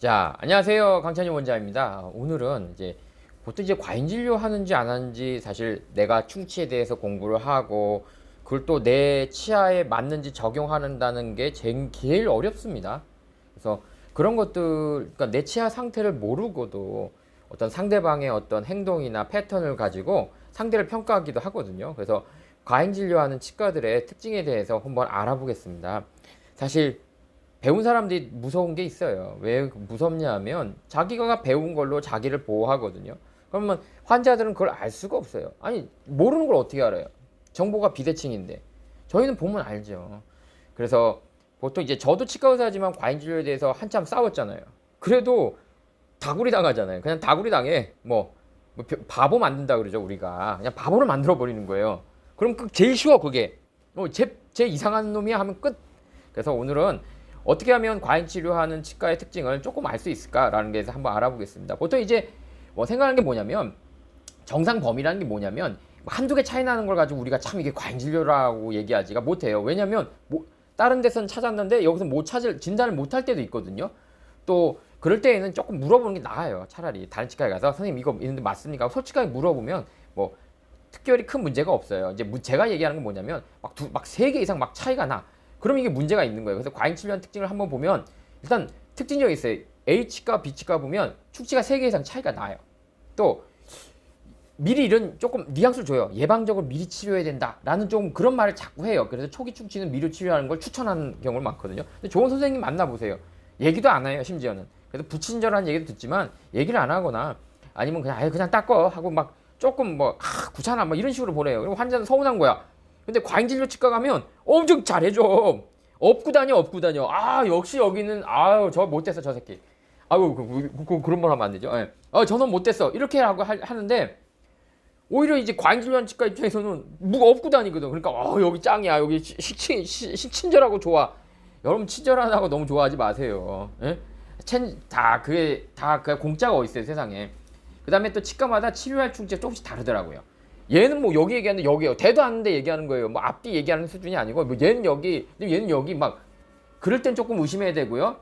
자, 안녕하세요. 강찬희 원장입니다. 오늘은 보통 과잉 진료 하는지 안 하는지 사실 내가 충치에 대해서 공부를 하고 그걸 또 내 치아에 맞는지 적용한다는 게 제일 어렵습니다. 그래서 그런 것들, 그러니까 내 치아 상태를 모르고도 어떤 상대방의 어떤 행동이나 패턴을 가지고 상대를 평가하기도 하거든요. 그래서 과잉 진료하는 치과들의 특징에 대해서 한번 알아보겠습니다. 사실 배운 사람들이 무서운 게 있어요. 왜 무섭냐 하면 자기가 배운 걸로 자기를 보호하거든요. 그러면 환자들은 그걸 알 수가 없어요. 아니, 모르는 걸 어떻게 알아요? 정보가 비대칭인데. 저희는 보면 알죠. 그래서 보통 저도 치과 의사지만 과잉 진료에 대해서 한참 싸웠잖아요. 그래도 다구리 당하잖아요. 그냥 다구리 당해. 바보 만든다 그러죠, 우리가. 그냥 바보를 만들어 버리는 거예요. 그럼 제일 쉬워, 그게. 제 이상한 놈이야 하면 끝. 그래서 오늘은 어떻게 하면 과잉 치료하는 치과의 특징을 조금 알 수 있을까라는 데서 한번 알아보겠습니다. 보통 생각하는 게 뭐냐면, 정상 범위라는 게 뭐냐면 한두 개 차이 나는 걸 가지고 우리가 참 이게 과잉 진료라고 얘기하지가 못해요. 왜냐면 다른 데서는 찾았는데 여기서 못 찾을 진단을 못 할 때도 있거든요. 또 그럴 때에는 조금 물어보는 게 나아요. 차라리 다른 치과에 가서 선생님 이거 있는데 맞습니까? 솔직하게 물어보면 뭐 특별히 큰 문제가 없어요. 제가 얘기하는 건 뭐냐면 막 세 개 이상 막 차이가 나. 그럼 이게 문제가 있는 거예요. 그래서 과잉 치료한 특징을 한번 보면 일단 특징적이 있어요. A치과, B치과 보면 축치가 3개 이상 차이가 나요. 또 미리 이런 조금 뉘앙스를 줘요. 예방적으로 미리 치료해야 된다라는 좀 그런 말을 자꾸 해요. 그래서 초기 축치는 미리 치료하는 걸 추천하는 경우가 많거든요. 근데 좋은 선생님 만나보세요. 얘기도 안 해요, 심지어는. 그래서 부친절한 얘기도 듣지만 얘기를 안 하거나 아니면 그냥 닦어 하고 막 조금 귀찮아 이런 식으로 보내요. 그리고 환자는 서운한 거야. 근데 과잉 진료 치과 가면 엄청 잘해줘. 업고 다녀. 아, 역시 여기는, 아유, 저 못됐어, 저 새끼. 아유, 그런 말 하면 안 되죠. 예. 저는 못됐어. 이렇게 하고 하는데, 오히려 과잉 진료 치과 입장에서는 뭐가 업고 다니거든. 그러니까, 여기 짱이야. 여기 친절하고 좋아. 여러분, 친절하다고 너무 좋아하지 마세요. 예? 다 공짜가 어딨어요, 세상에. 그 다음에 또 치과마다 치료할 충치가 조금씩 다르더라고요. 얘는 여기 얘기하는데 여기요. 대도 않는데 얘기하는 거예요. 앞뒤 얘기하는 수준이 아니고, 얘는 얘는 여기 그럴 땐 조금 의심해야 되고요.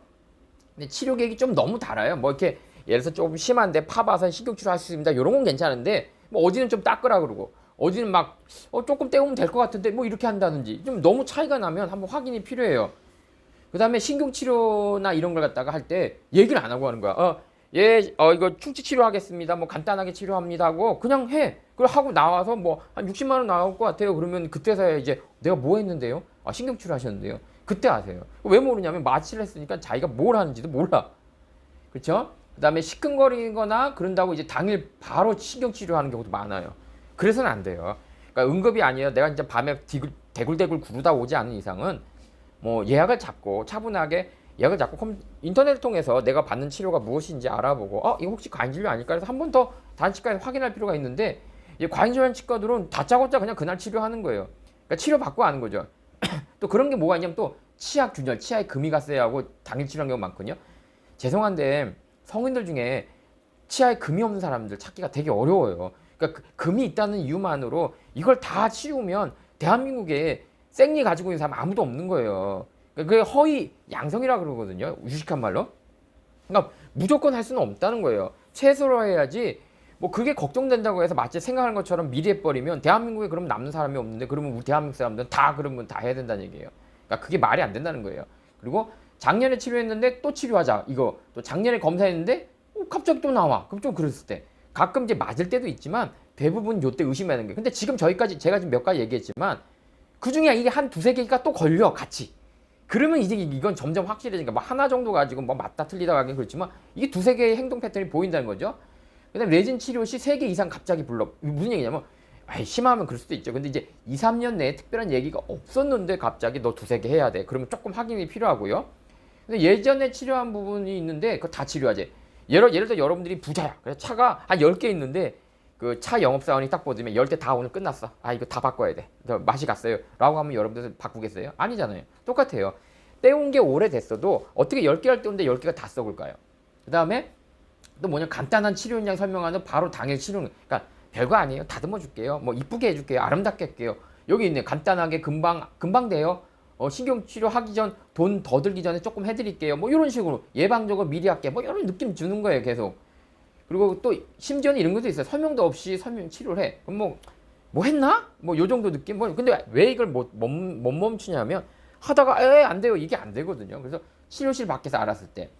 근데 치료 계획이 좀 너무 달아요. 이렇게, 예를 들어서 조금 심한데 파봐서 신경치료 할 수 있습니다. 이런 건 괜찮은데, 어디는 좀 닦으라 그러고, 어디는 조금 떼우면 될 것 같은데, 이렇게 한다든지. 좀 너무 차이가 나면 한번 확인이 필요해요. 그 다음에 신경치료나 이런 걸 갖다가 할 때 얘기를 안 하고 하는 거야. 이거 충치 치료하겠습니다. 간단하게 치료합니다 하고 그냥 해. 그걸 하고 나와서 한 60만 원 나올 것 같아요. 그러면 그때서야 내가 뭐 했는데요? 신경치료 하셨는데요. 그때 아세요. 왜 모르냐면 마취를 했으니까 자기가 뭘 하는지도 몰라. 그렇죠? 그 다음에 시큰거리거나 그런다고 당일 바로 신경치료하는 경우도 많아요. 그래서는 안 돼요. 그러니까 응급이 아니에요. 내가 진짜 밤에 대굴대굴 구르다 오지 않은 이상은 예약을 잡고 차분하게 예약을 잡고 인터넷을 통해서 내가 받는 치료가 무엇인지 알아보고 이거 혹시 과잉 진료 아닐까 해서 한 번 더 다른 치과에서 확인할 필요가 있는데 과잉 진료한 치과들은 다짜고짜 그냥 그날 치료하는 거예요. 그러니까 치료 받고 하는 거죠. 또 그런 게 뭐가 있냐면 또 치아 균열, 치아에 금이 갔어야 하고 당일 치료한 경우가 많거든요. 죄송한데 성인들 중에 치아에 금이 없는 사람들 찾기가 되게 어려워요. 그러니까 금이 있다는 이유만으로 이걸 다 치우면 대한민국에 생리 가지고 있는 사람 아무도 없는 거예요. 그게 허위 양성이라 그러거든요. 유식한 말로. 그러니까 무조건 할 수는 없다는 거예요. 최소로 해야지. 그게 걱정된다고 해서 마치 생각하는 것처럼 미리 해버리면 대한민국에 그럼 남는 사람이 없는데 그러면 우리 대한민국 사람들은 다 그러면 다 해야 된다는 얘기예요. 그러니까 그게 말이 안 된다는 거예요. 그리고 작년에 치료했는데 또 치료하자. 이거 또 작년에 검사했는데 갑자기 또 나와. 그럼 좀 그랬을 때 가끔 맞을 때도 있지만 대부분 요때 의심하는 거예요. 근데 지금 저희까지 제가 지금 몇 가지 얘기했지만 그 중에 이게 한 두세 개가 또 걸려 같이. 그러면 이건 점점 확실해지니까 하나 정도 가지고 맞다 틀리다 하긴 그렇지만 이게 두세 개의 행동 패턴이 보인다는 거죠. 그다음에 레진 치료 시 3개 이상 갑자기 불러. 무슨 얘기냐면 심하면 그럴 수도 있죠. 근데 2, 3년 내에 특별한 얘기가 없었는데 갑자기 너 두세 개 해야 돼. 그러면 조금 확인이 필요하고요. 근데 예전에 치료한 부분이 있는데 그거 다 치료하지. 예를 들어 여러분들이 부자야. 그래서 차가 한 10개 있는데 그 차 영업사원이 딱 보더니 10대 다 오늘 끝났어. 이거 다 바꿔야 돼. 맛이 갔어요. 라고 하면 여러분들 바꾸겠어요? 아니잖아요. 똑같아요. 떼운 게 오래됐어도 어떻게 10개 할 때 오는데 10개가 다 썩을까요? 그 다음에 또 간단한 치료 현장 설명하는 바로 당일 치료는, 그러니까 별거 아니에요. 다듬어 줄게요. 이쁘게 해줄게요. 아름답게 할게요. 여기 있네. 간단하게 금방 돼요. 신경치료 하기 전 돈 더 들기 전에 조금 해드릴게요. 뭐 이런 식으로 예방적으로 미리 할게. 뭐 이런 느낌 주는 거예요, 계속. 그리고 또 심지어는 이런 것도 있어요. 설명도 없이 치료를 해. 그럼 뭐 했나? 뭐 요 정도 느낌. 뭐 근데 왜 이걸 못 멈추냐면 하다가 안 돼요. 이게 안 되거든요. 그래서 치료실 밖에서 알았을 때.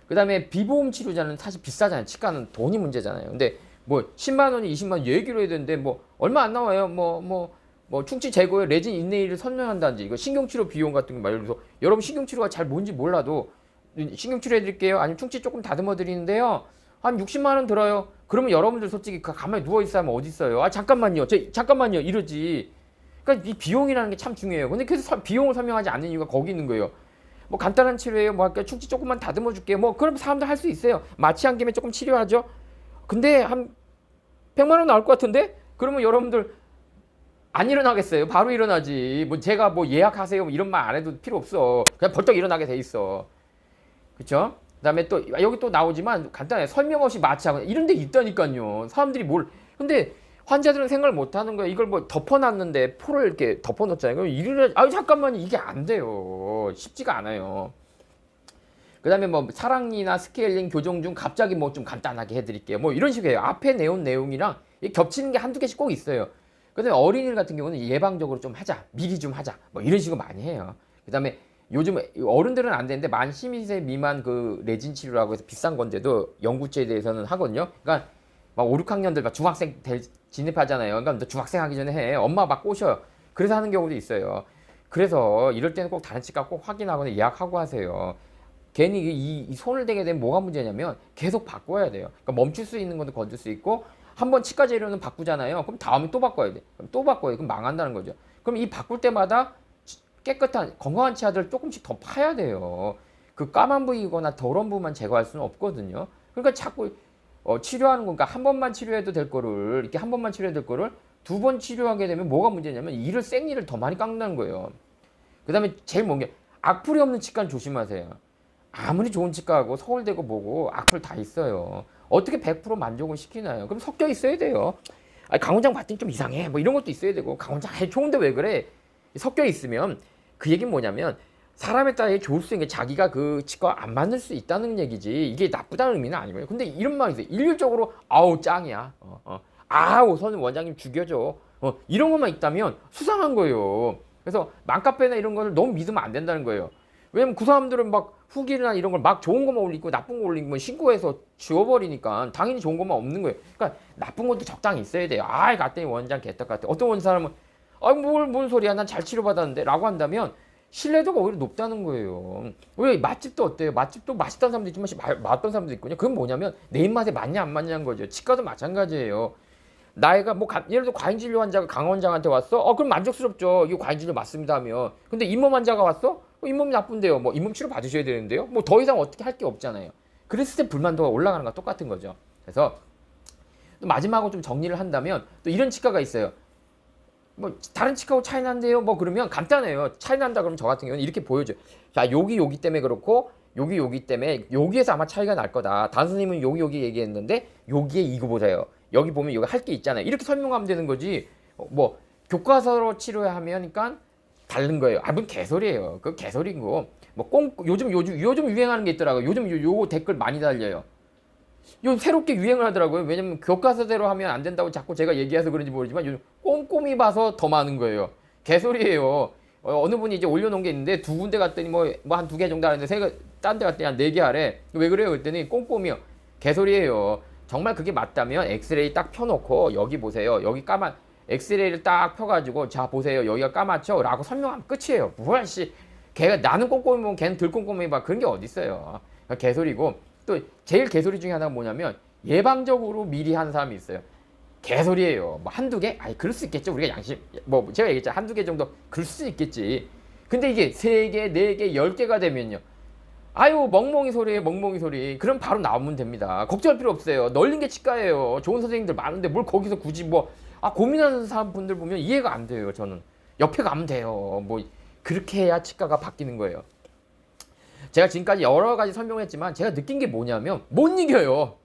그다음에 비보험 치료자는 사실 비싸잖아요. 치과는 돈이 문제잖아요. 근데 뭐 10만 원이 20만 원 얘기로 해야 되는데 뭐 얼마 안 나와요. 뭐 충치 제거에 레진 인내일을 설명한다든지 이거 신경치료 비용 같은 거 말로 해서 여러분 신경치료가 잘 뭔지 몰라도 신경치료 해드릴게요. 아니면 충치 조금 다듬어 드리는데요. 한 60만 원 들어요. 그러면 여러분들 솔직히 가만히 누워 있어야 하면 어디 있어요? 잠깐만요. 잠깐만요. 이러지. 그러니까 이 비용이라는 게 참 중요해요. 근데 그래서 비용을 설명하지 않는 이유가 거기 있는 거예요. 뭐 간단한 치료예요. 뭐 할까 충치 조금만 다듬어 줄게요. 뭐 그럼 사람들 할 수 있어요. 마취한 김에 조금 치료하죠. 근데 한 100만 원 나올 것 같은데? 그러면 여러분들 안 일어나겠어요? 바로 일어나지. 뭐 제가 뭐 예약하세요 뭐 이런 말 안 해도 필요 없어. 그냥 벌떡 일어나게 돼 있어. 그쵸? 그다음에 또 여기 또 나오지만 간단해. 설명 없이 마취하고 이런 데 있다니까요. 사람들이 근데 환자들은 생각을 못 하는 거예요. 이걸 뭐 덮어놨는데 포를 이렇게 덮어놓잖아요. 그럼 잠깐만요. 이게 안 돼요. 쉽지가 않아요. 그다음에 뭐 사랑니나 스케일링 교정 중 갑자기 뭐 좀 간단하게 해드릴게요. 뭐 이런 식이에요. 앞에 내용 내용이랑 겹치는 게 한두 개씩 꼭 있어요. 그다음에 어린이들 같은 경우는 예방적으로 좀 하자. 미리 좀 하자. 뭐 이런 식으로 많이 해요. 그다음에 요즘 어른들은 안 되는데 만 12세 미만 그 레진 치료라고 해서 비싼 건데도 연구체에 대해서는 하거든요. 그러니까 막 5, 6학년들 막 중학생 진입하잖아요. 그러니까 중학생 하기 전에 해. 엄마 막 꼬셔요. 그래서 하는 경우도 있어요. 그래서 이럴 때는 꼭 다른 치과 꼭 확인하거나 예약하고 하세요. 괜히 이 손을 대게 되면 뭐가 문제냐면 계속 바꿔야 돼요. 그러니까 멈출 수 있는 것도 건들 수 있고 한번 치과 재료는 바꾸잖아요. 그럼 다음에 또 바꿔야 돼. 그럼 또 바꿔야 돼. 그럼 망한다는 거죠. 그럼 이 바꿀 때마다 깨끗한 건강한 치아들을 조금씩 더 파야 돼요. 그 까만 부위거나 더러운 부분만 제거할 수는 없거든요. 그러니까 자꾸 치료하는 거니까 한 번만 치료해도 될 거를 이렇게 한 번만 치료해도 될 거를 두 번 치료하게 되면 뭐가 문제냐면 생일을 더 많이 깎는다는 거예요. 그 다음에 제일 먼 게 악플이 없는 치과는 조심하세요. 아무리 좋은 치과하고 서울대고 뭐고 악플 다 있어요. 어떻게 100% 만족을 시키나요? 그럼 섞여 있어야 돼요. 강원장 봤더니 좀 이상해. 뭐 이런 것도 있어야 되고 강원장 좋은데 왜 그래? 섞여 있으면 그 얘기는 뭐냐면 사람에 따라 좋을 수 있는 게 자기가 그 치과 안 맞을 수 있다는 얘기지 이게 나쁘다는 의미는 아니고요. 근데 이런 말이 있어요. 일률적으로 아우 짱이야. 아우 선 원장님 죽여줘. 이런 것만 있다면 수상한 거예요. 그래서 맘카페나 이런 거를 너무 믿으면 안 된다는 거예요. 왜냐면 그 사람들은 막 후기나 이런 걸 막 좋은 것만 올리고 나쁜 거 올리면 신고해서 지워버리니까 당연히 좋은 것만 없는 거예요. 그러니까 나쁜 것도 적당히 있어야 돼요. 갔더니 원장 개떡 같아. 어떤 사람은 뭔 소리야 난 잘 치료받았는데 라고 한다면 신뢰도가 오히려 높다는 거예요. 왜 맛집도 어때요? 맛집도 맛있다는 사람도 있지만 맛없던 사람도 있거든요. 그건 뭐냐면 내 입맛에 맞냐 안 맞냐는 거죠. 치과도 마찬가지예요. 나이가 뭐 예를 들어 과잉진료 환자가 강원장한테 왔어? 그럼 만족스럽죠. 이거 과잉진료 맞습니다 하면. 근데 잇몸 환자가 왔어? 잇몸이 나쁜데요. 뭐 잇몸 치료 받으셔야 되는데요. 뭐 더 이상 어떻게 할 게 없잖아요. 그랬을 때 불만도가 올라가는 거랑 똑같은 거죠. 그래서 또 마지막으로 좀 정리를 한다면 또 이런 치과가 있어요. 뭐 다른 치과하고 차이 난대요. 뭐 그러면 간단해요. 차이 난다 그러면 저 같은 경우는 이렇게 보여줘요. 자 여기 때문에 그렇고 여기 때문에 여기에서 아마 차이가 날 거다. 단선생님은 여기 얘기했는데 여기에 이거 보세요. 여기 보면 여기 할 게 있잖아요. 이렇게 설명하면 되는 거지. 뭐 교과서로 치료하면니까 다른 거예요. 뭔 개소리예요. 그 개소리고 뭐 요즘 유행하는 게 있더라고요. 요즘 요 댓글 많이 달려요. 요즘 새롭게 유행을 하더라고요. 왜냐면 교과서대로 하면 안 된다고 자꾸 제가 얘기해서 그런지 모르지만 요즘 꼼꼼히 봐서 더 많은 거예요. 개소리예요. 어느 분이 이제 올려놓은 게 있는데 두 군데 갔더니 뭐 한 두 개 정도 하는데 딴 데 갔더니 한 네 개 하래. 왜 그래요? 그랬더니 꼼꼼히요. 개소리예요. 정말 그게 맞다면 엑스레이 딱 펴놓고 여기 보세요. 여기 엑스레이를 딱 펴가지고 자 보세요. 여기가 까맣죠? 라고 설명하면 끝이에요. 뭐야 씨. 걔가 나는 꼼꼼히 보면 걔는 덜 꼼꼼히 봐. 그런 게 어딨어요. 그러니까 개소리고 또 제일 개소리 중에 하나가 뭐냐면 예방적으로 미리 하는 사람이 있어요. 개소리예요. 뭐 한두 개? 그럴 수 있겠죠. 우리가 뭐 제가 얘기했죠. 한두 개 정도 그럴 수 있겠지. 근데 이게 3개, 4개, 10개가 되면요. 멍멍이 소리예요. 멍멍이 소리. 그럼 바로 나오면 됩니다. 걱정할 필요 없어요. 널린 게 치과예요. 좋은 선생님들 많은데 뭘 거기서 굳이 고민하는 사람분들 보면 이해가 안 돼요. 저는 옆에 가면 돼요. 뭐 그렇게 해야 치과가 바뀌는 거예요. 제가 지금까지 여러 가지 설명했지만 제가 느낀 게 뭐냐면 못 이겨요.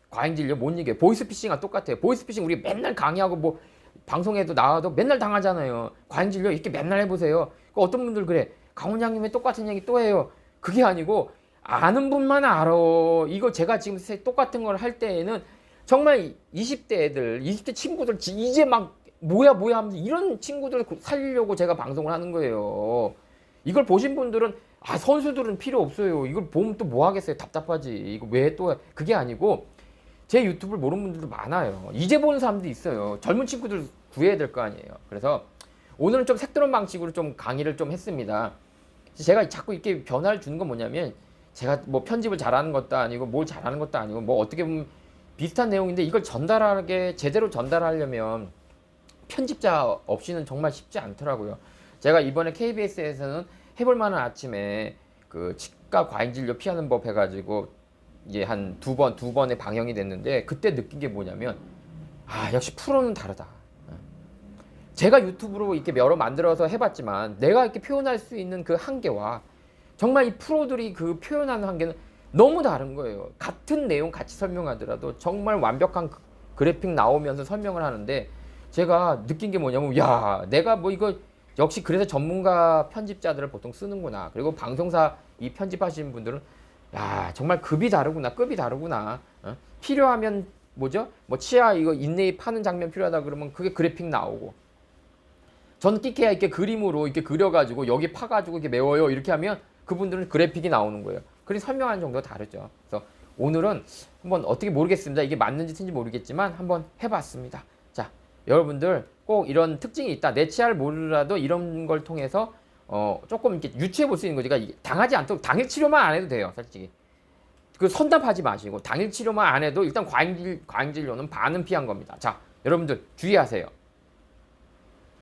과잉진료 못 이겨요. 보이스피싱과 똑같아요. 보이스피싱 우리 맨날 강의하고 뭐 방송에도 나와도 맨날 당하잖아요. 과잉진료 이렇게 맨날 해보세요. 어떤 분들 그래. 강 원장님 왜 똑같은 얘기 또 해요. 그게 아니고 아는 분만 알아. 이거 제가 지금 똑같은 걸 할 때에는 정말 20대 애들, 20대 친구들 이제 막 뭐야 하면서 이런 친구들 살리려고 제가 방송을 하는 거예요. 이걸 보신 분들은 아 선수들은 필요 없어요. 이걸 보면 또 뭐 하겠어요. 답답하지. 이거 왜 또 그게 아니고 제 유튜브를 모르는 분들도 많아요. 이제 보는 사람도 있어요. 젊은 친구들 구해야 될 거 아니에요. 그래서 오늘은 좀 색다른 방식으로 좀 강의를 좀 했습니다. 제가 자꾸 이렇게 변화를 주는 건 뭐냐면 제가 뭐 편집을 잘하는 것도 아니고 뭘 잘하는 것도 아니고 뭐 어떻게 보면 비슷한 내용인데 이걸 전달하게 제대로 전달하려면 편집자 없이는 정말 쉽지 않더라고요. 제가 이번에 KBS에서는 해볼 만한 아침에 그 치과 과잉진료 피하는 법 해가지고 이제 한 두 번의 방영이 됐는데 그때 느낀 게 뭐냐면 아 역시 프로는 다르다. 제가 유튜브로 이렇게 여러 만들어서 해봤지만 내가 이렇게 표현할 수 있는 그 한계와 정말 이 프로들이 그 표현하는 한계는 너무 다른 거예요. 같은 내용 같이 설명하더라도 정말 완벽한 그래픽 나오면서 설명을 하는데 제가 느낀 게 뭐냐면 야 내가 뭐 이거 역시 그래서 전문가 편집자들을 보통 쓰는구나. 그리고 방송사 이 편집하시는 분들은 야 정말 급이 다르구나. 필요하면 뭐죠? 뭐 치아 이거 인레이 파는 장면 필요하다 그러면 그게 그래픽 나오고 저는 끼케야 이렇게 그림으로 이렇게 그려가지고 여기 파가지고 이렇게 메워요 이렇게 하면 그분들은 그래픽이 나오는 거예요. 그래서 설명하는 정도가 다르죠. 그래서 오늘은 한번 어떻게 모르겠습니다. 이게 맞는지 틀린지 모르겠지만 한번 해봤습니다. 자, 여러분들 꼭 이런 특징이 있다. 내 치아를 모르더라도 이런 걸 통해서 조금 이렇게 유추해 볼 수 있는 거죠. 그러니까 당하지 않도록 당일 치료만 안 해도 돼요. 솔직히. 그 선답하지 마시고 당일 치료만 안 해도 일단 과잉진료는 반은 피한 겁니다. 자, 여러분들 주의하세요.